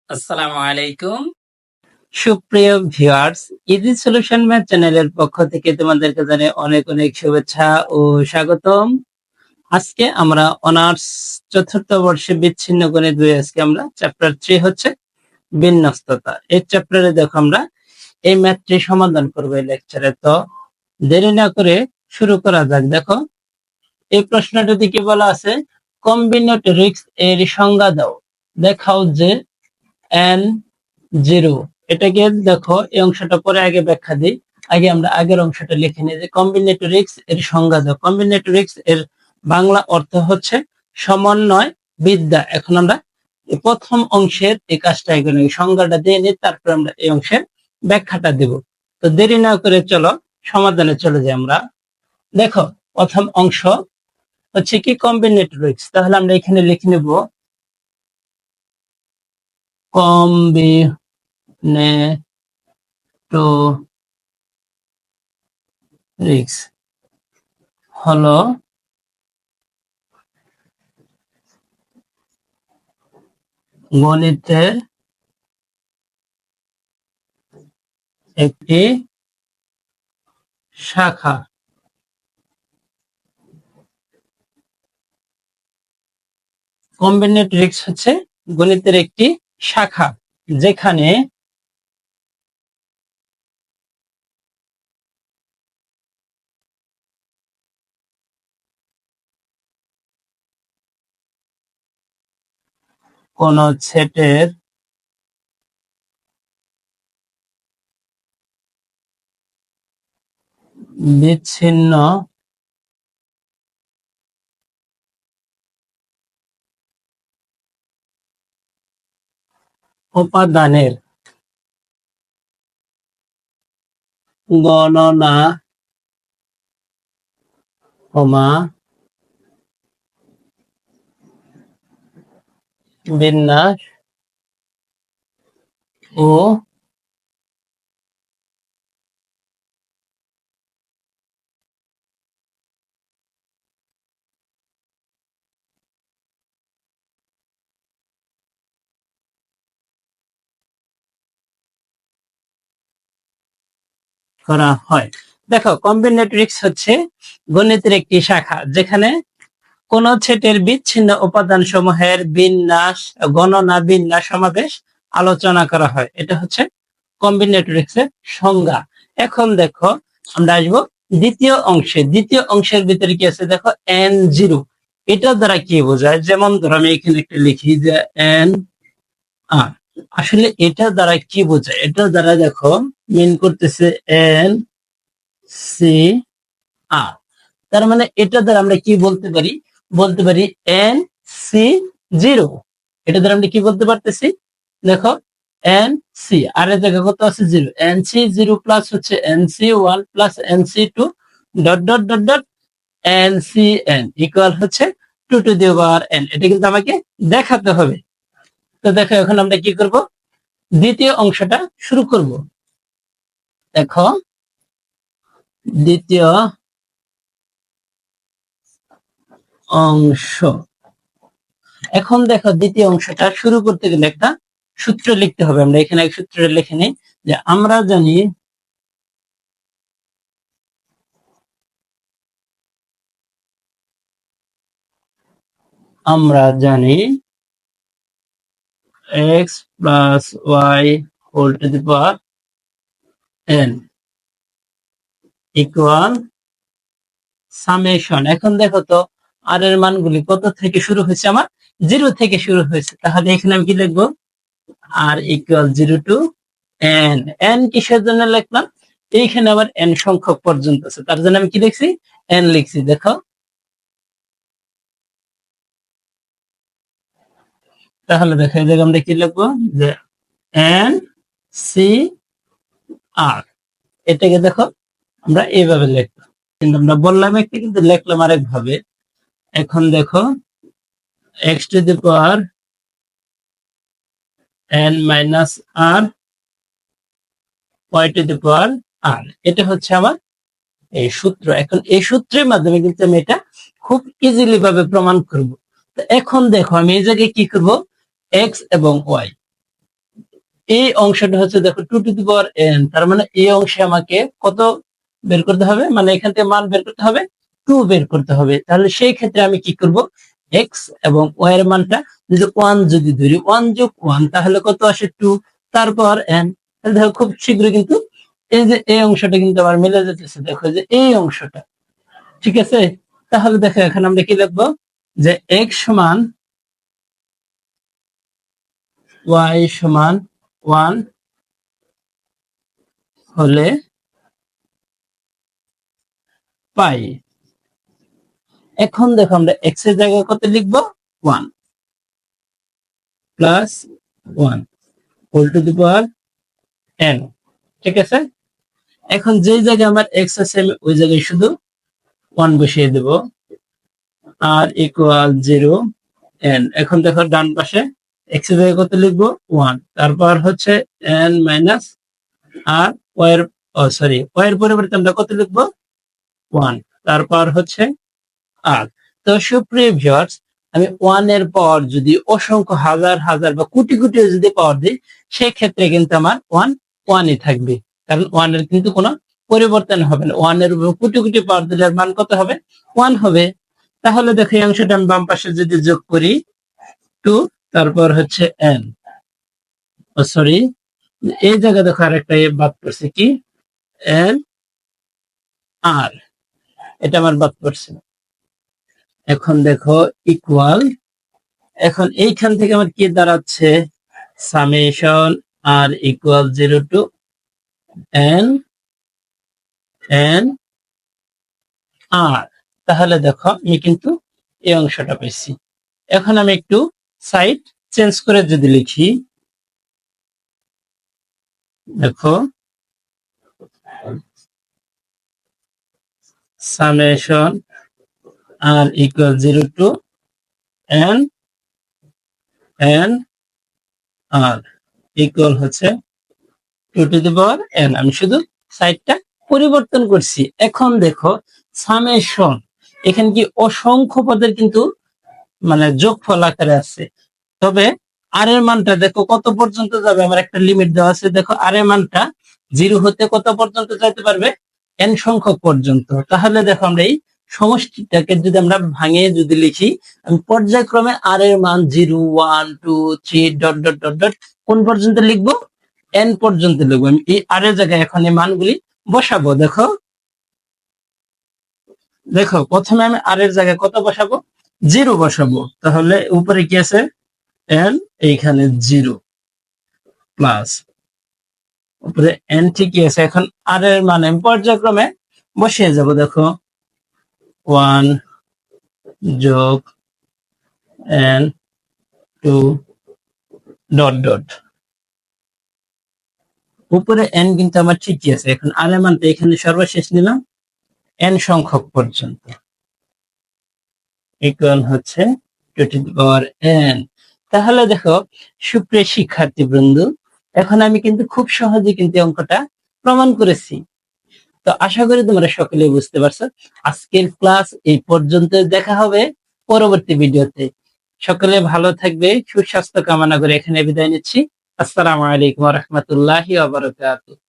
আসসালামু আলাইকুম সুপ্রিয় ভিউয়ার্স, ইজি সলিউশন ম্যাথ চ্যানেলের পক্ষ থেকে তোমাদেরকে জানাই অনেক অনেক শুভেচ্ছা ও স্বাগতম। আজকে আমরা অনার্স চতুর্থ বর্ষে বিচ্ছিন্ন গণিত বই আজকে আমরা চ্যাপ্টার 3 হচ্ছে বিন্যস্ততা। এই চ্যাপ্টারে দেখো আমরা এই ম্যাথটি সমাধান করব এই লেকচারে। তো দেরি না করে শুরু করা যাক। দেখো এই প্রশ্নটাতে কি বলা আছে, কম্বিনেটরিক্স এর সংজ্ঞা দাও। দেখাও যে এন জিরো, এটাকে দেখো এই অংশটা পরে আগে ব্যাখ্যা দিই। আগে আমরা আগের অংশটা লিখে নিই যে কম্বিনেটরিক্স এর সংজ্ঞা দাও। কম্বিনেটরিক্স এর বাংলা অর্থ হচ্ছে সমন্বয় বিদ্যা। এখন আমরা এই প্রথম অংশের এই কাজটা এখানে সংজ্ঞাটা দিয়ে নিই, তারপর আমরা এই অংশের ব্যাখ্যাটা দেব। তো দেরি না করে চলো সমাধানে চলে যাই আমরা। দেখো প্রথম অংশ হচ্ছে কি কম্বিনেটরিক্স, তাহলে আমরা এখানে লিখে নেব কম্বিনেটরিক্স হলো গণিতের একটি শাখা। কম্বিনেটরিক্স হচ্ছে গণিতের একটি শাখা যেখানে কোন সেটের বিচ্ছিন্ন উপাদানের গণনা বিন্যাস ও করা হয়। দেখো কম্বিনেটরিক্স হচ্ছে গণিতের একটি শাখা যেখানে কোন সেটের বিচ্ছিন্ন উপাদান সমূহের বিন্যাস, গণনা, বিন্যাস, সমাবেশ আলোচনা করা হয়। এটা হচ্ছে কম্বিনেটরিক্স এর সংজ্ঞা। এখন দেখো আমরা আসবো দ্বিতীয় অংশে। দ্বিতীয় অংশের ভিতরে কি আছে দেখো, এন জিরো। এটা দ্বারা কি বোঝায়, যেমন ধরো আমি এখানে একটা লিখি যে এন আর, আসলে এটা দ্বারা কি বোঝায়, এটা দ্বারা দেখো মিন করতেছে এন সি আর। তার মানে এটা দ্বারা আমরা কি বলতে পারি, বলতে পারি এন সি জিরো। এটা দ্বারা আমরা কি বলতে পারতেছি, দেখো এন সি আর এর জায়গায় কত আছে zero, n c zero plus হচ্ছে n c one plus n c two dot dot dot dot n c n equal হচ্ছে two to the power n. এটা কিন্তু আমাকে দেখাতে হবে। তো দেখো এখন আমরা কি করব, দ্বিতীয় অংশটা শুরু করব। দেখো দ্বিতীয় অংশ। এখন দেখো দ্বিতীয় অংশটা শুরু করতে গেলে একটা সূত্র লিখতে হবে। আমরা এখানে এক সূত্র লিখে নিই যে আমরা জানি x plus y whole to the power n equal summation. এখন দেখো তো আর এর মানগুলি কত থেকে শুরু হয়েছে, আমার জিরো থেকে শুরু হয়েছে। তাহলে এখানে আমি কি লিখবো, r equal zero to n. N কিসের জন্য লিখলাম, এইখানে আবার এন সংখ্যক পর্যন্ত আছে, তার জন্য আমি কি লিখছি, এন লিখছি। দেখো তাহলে দেখো এই জায়গায় আমরা কি লিখবো যে এন সি আর। এটাকে দেখো আমরা এইভাবে লিখলাম, কিন্তু আমরা বললাম একটা কিন্তু লিখলাম আরেক ভাবে। এখন দেখো x to the power n minus r y to the power r, এটা হচ্ছে আমার এই সূত্র। এখন এই সূত্রের মাধ্যমে কিন্তু আমি এটা খুব ইজিলি ভাবে প্রমাণ করব। তো এখন দেখো আমি এই জায়গায় কি করব, এক্স এবং ওয়াই, এই অংশটা হচ্ছে দেখো 2n, তার মানে এই অংশে আমাকে কত বের করতে হবে, মানে এখান থেকে মান বের করতে হবে 2 বের করতে হবে। তাহলে সেই ক্ষেত্রে আমি কি করব, x এবং y এর মানটা যদি 1 যদি ধরি, 1 যোগ 1 তাহলে কত আসে 2, তারপর n। তাহলে দেখো খুব শীঘ্রই কিন্তু এই যে এই অংশটা কিন্তু আমার মিলে যেতেছে, দেখো যে এই অংশটা, ঠিক আছে। তাহলে দেখো এখন আমরা কি লিখবো, যে x সমান y সমান 1 হলে পাই। এখন দেখো আমরা x এর জায়গায় কত লিখবো, 1 plus 1 whole to the power n, ঠিক আছে। এখন যেই জায়গায় আমার x আছে আমি ওই জায়গায় শুধু 1 বসিয়ে দেব, আর ইকুয়াল 0 n। এখন দেখো ডান পাশে x এর জায়গায় কত লিখবো, 1, তারপর হচ্ছে n মাইনাস আর y এর, সরি y এর পরিবর্তে আমরা কত লিখবো, 1, তারপর হচ্ছে আর। তো সুপ্রিয় ভিউয়ার্স, আমি 1 এর পর যদি অসংখ্য হাজার হাজার বা কোটি কোটি যদি পাওয়ার দিই, সেই ক্ষেত্রে কিন্তু আমার 1 1ই থাকবে, কারণ 1 এর কিন্তু কোনো পরিবর্তন হবে না। 1 এর উপর কোটি কোটি পাওয়ার দিলে এর মান কত হবে, 1 হবে। তাহলে দেখো এই অংশটা আমি বাম পাশে যদি যোগ করি 2, তারপর হচ্ছে n, সরি এই জায়গা দেখো আরেকটা বাদ পড়ছে, কি n আর, এটা আমার বাদ পড়ছে। এখন দেখো ইকুয়াল, এখন এইখান থেকে আমার কি দাঁড়াচ্ছে, সামেশন আর ইকুয়াল 0 টু n n আর। তাহলে দেখো আমি কিন্তু এই অংশটা পেয়েছি। এখন আমি একটু সাইড চেঞ্জ করে যদি লিখি, দেখো সামেশন আর ইকুয়াল 0 টু n n আর ইকুয়াল হচ্ছে 2 টু দি পাওয়ার n। আমি শুধু সাইডটা পরিবর্তন করছি। এখন দেখো সামেশন, এখানে কি অসংখ্য পদের কিন্তু মানে যোগফল আকারে আছে, তবে আর এর মানটা দেখো কত পর্যন্ত যাবে, আমার একটা লিমিট দেওয়া আছে। দেখো আর এর মানটা 0 হতে কত পর্যন্ত যেতে পারবে, n সংখ্যক পর্যন্ত। তাহলে দেখো আমরা এই সমষ্টিটাকে যদি আমরা ভাঙিয়ে যদি লিখি, আমি পর্যায়ক্রমে আর এর মান 0 1 2 3 ডট ডট ডট ডট কোন পর্যন্ত লিখবো, n পর্যন্ত লিখবো। আমি এই আর এর জায়গায় এখন এই মানগুলি বসাবো। দেখো দেখো প্রথমে আমি আর এর জায়গায় কত বসাবো, 0 বসাবো। তাহলে উপরে কি আছে, n, এইখানে 0 প্লাস উপরে n ঠিকই আছে। এখন আর এর মান আমি পর্যায়ক্রমে বসিয়ে যাব। দেখো 1 যোগ n 2 ডট ডট, উপরে n কিন্তু আমার ঠিকই আছে। এখন আর এর মানটা এখানে সর্বশেষ নিলাম n সংখ্যক পর্যন্ত, ইকুয়াল হচ্ছে 2 টু দি পাওয়ার n। তাহলে দেখো সুপ্রিয় শিক্ষার্থী বৃন্দ, এখন আমি কিন্তু খুব সহজে কিন্তু অঙ্কটা প্রমাণ করেছি। তো আশা করি তোমরা সকলে বুঝতে পারছো। আজকের ক্লাস এই পর্যন্ত, দেখা হবে পরবর্তী ভিডিওতে। সকলে ভালো থাকবে, সুস্বাস্থ্য কামনা করে এখানে বিদায় নিচ্ছি। আসসালামু আলাইকুম ওয়া রাহমাতুল্লাহি ওয়া বারাকাতুহু।